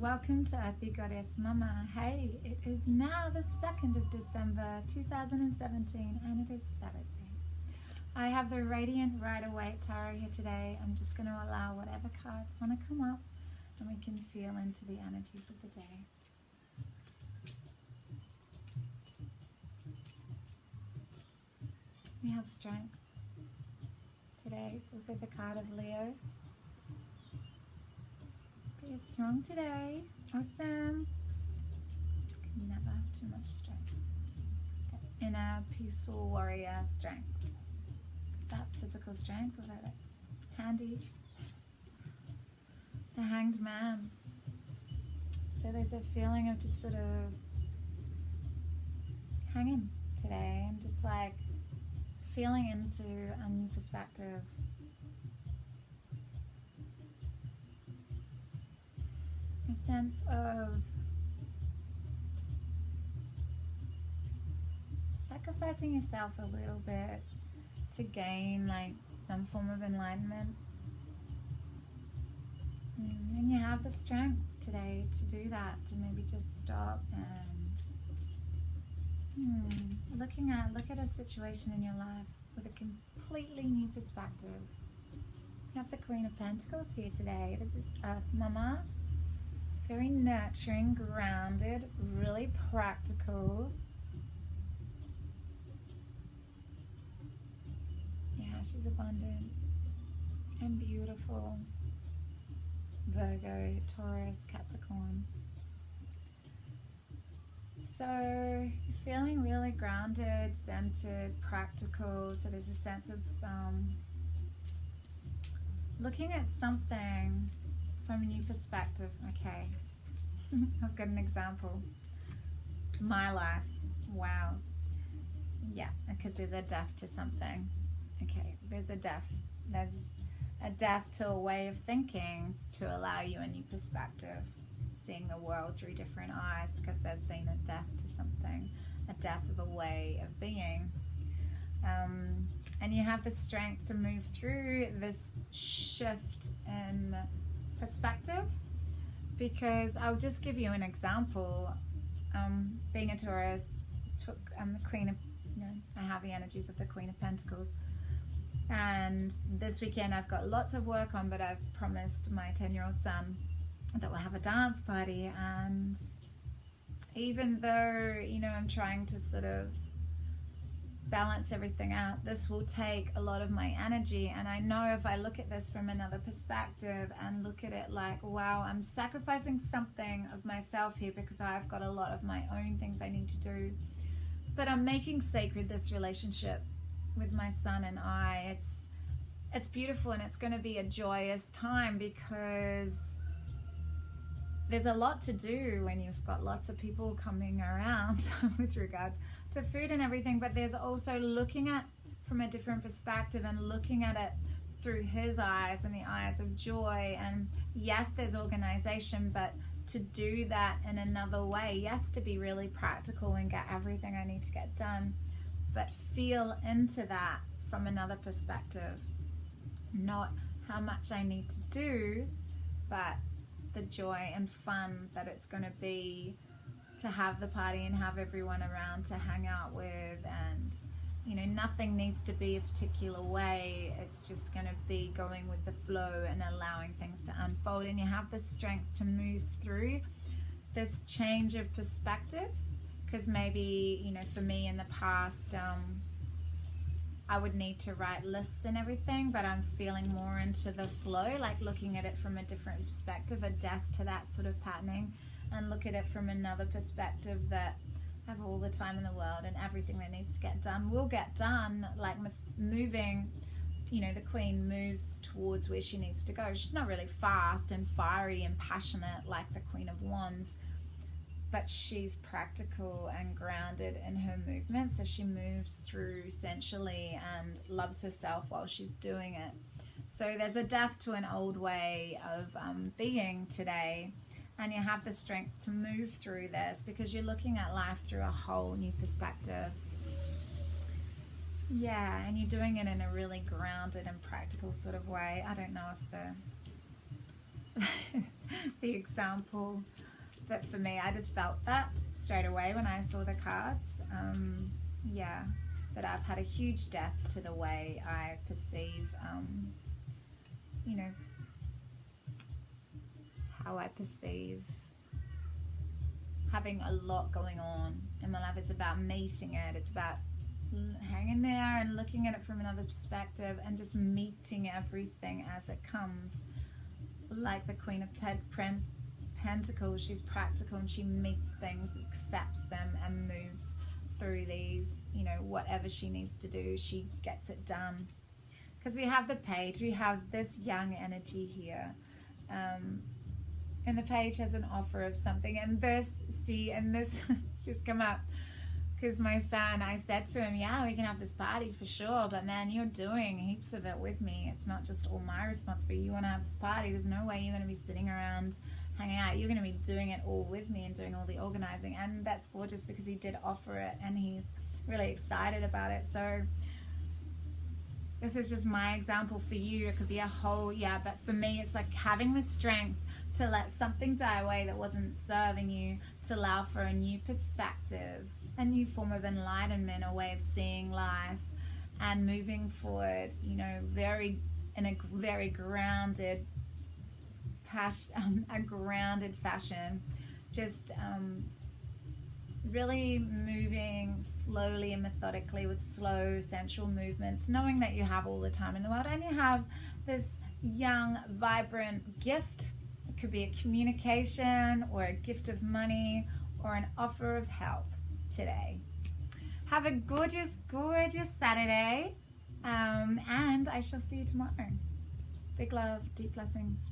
Welcome to Earthy Goddess Mumma. Hey, it is now the 2nd of December 2017 and it is Saturday. I have the Radiant Rider-Waite Tarot here today. I'm just going to allow whatever cards want to come up and we can feel into the energies of the day. We have strength. Today is also the card of Leo. Be strong today. Awesome. Can never have too much strength. That inner peaceful warrior strength. That physical strength, although that's handy. The Hanged Man. So there's a feeling of just sort of hanging today and just like feeling into a new perspective. A sense of sacrificing yourself a little bit to gain like some form of enlightenment. And you have the strength today to do that, to maybe just stop and look at a situation in your life with a completely new perspective. You have the Queen of Pentacles here today. This is Earth Mama. Very nurturing, grounded, really practical. Yeah, she's abundant and beautiful. Virgo, Taurus, Capricorn. So feeling really grounded, centered, practical. So there's a sense of looking at something from a new perspective. Okay, I've got an example. My life. Wow. Yeah, because there's a death to something. Okay, there's a death. There's a death to a way of thinking to allow you a new perspective. Seeing the world through different eyes because there's been a death to something. A death of a way of being. And you have the strength to move through this shift in perspective, because I'll just give you an example. Being a Taurus, took the Queen of, I have the energies of the Queen of Pentacles, and this weekend I've got lots of work on, but I've promised my 10-year-old son that we'll have a dance party. And even though I'm trying to sort of balance everything out, this will take a lot of my energy. And I know if I look at this from another perspective and look at it like, wow, I'm sacrificing something of myself here because I've got a lot of my own things I need to do, but I'm making sacred this relationship with my son and I. It's beautiful, and it's going to be a joyous time because there's a lot to do when you've got lots of people coming around with regard to food and everything, but there's also looking at from a different perspective and looking at it through his eyes and the eyes of joy. And yes, there's organization, but to do that in another way, yes, to be really practical and get everything I need to get done, but feel into that from another perspective. Not how much I need to do, but the joy and fun that it's going to be to have the party and have everyone around to hang out with. And nothing needs to be a particular way. It's just going to be going with the flow and allowing things to unfold. And you have the strength to move through this change of perspective, because maybe for me in the past I would need to write lists and everything, but I'm feeling more into the flow, like looking at it from a different perspective, a death to that sort of patterning, and look at it from another perspective that I have all the time in the world and everything that needs to get done will get done. Like moving, the Queen moves towards where she needs to go. She's not really fast and fiery and passionate like the Queen of Wands, but she's practical and grounded in her movement. So she moves through sensually and loves herself while she's doing it. So there's a death to an old way of being today. And you have the strength to move through this because you're looking at life through a whole new perspective. Yeah, and you're doing it in a really grounded and practical sort of way. I don't know if the example that for me, I just felt that straight away when I saw the cards. Yeah, that I've had a huge death to the way I perceive, you know, how I perceive having a lot going on in my life. It's about meeting it. It's about hanging there and looking at it from another perspective and just meeting everything as it comes. Like the Queen of Pentacles, she's practical and she meets things, accepts them, and moves through these, you know, whatever she needs to do, she gets it done. Because we have the Page, we have this young energy here. And the Page has an offer of something, and this, see, and this it's just come up. Because my son, I said to him, yeah, we can have this party for sure, but man, you're doing heaps of it with me. It's not just all my responsibility. You want to have this party, there's no way you're going to be sitting around hanging out. You're going to be doing it all with me and doing all the organizing. And that's gorgeous because he did offer it and he's really excited about it. So this is just my example for you. It could be a whole, yeah, but for me, it's like having the strength to let something die away that wasn't serving you, to allow for a new perspective, a new form of enlightenment, a way of seeing life and moving forward, you know, in a very grounded fashion, just really moving slowly and methodically with slow sensual movements, knowing that you have all the time in the world and you have this young, vibrant gift. It could be a communication or a gift of money or an offer of help today. Have a gorgeous, gorgeous Saturday, and I shall see you tomorrow. Big love, deep blessings.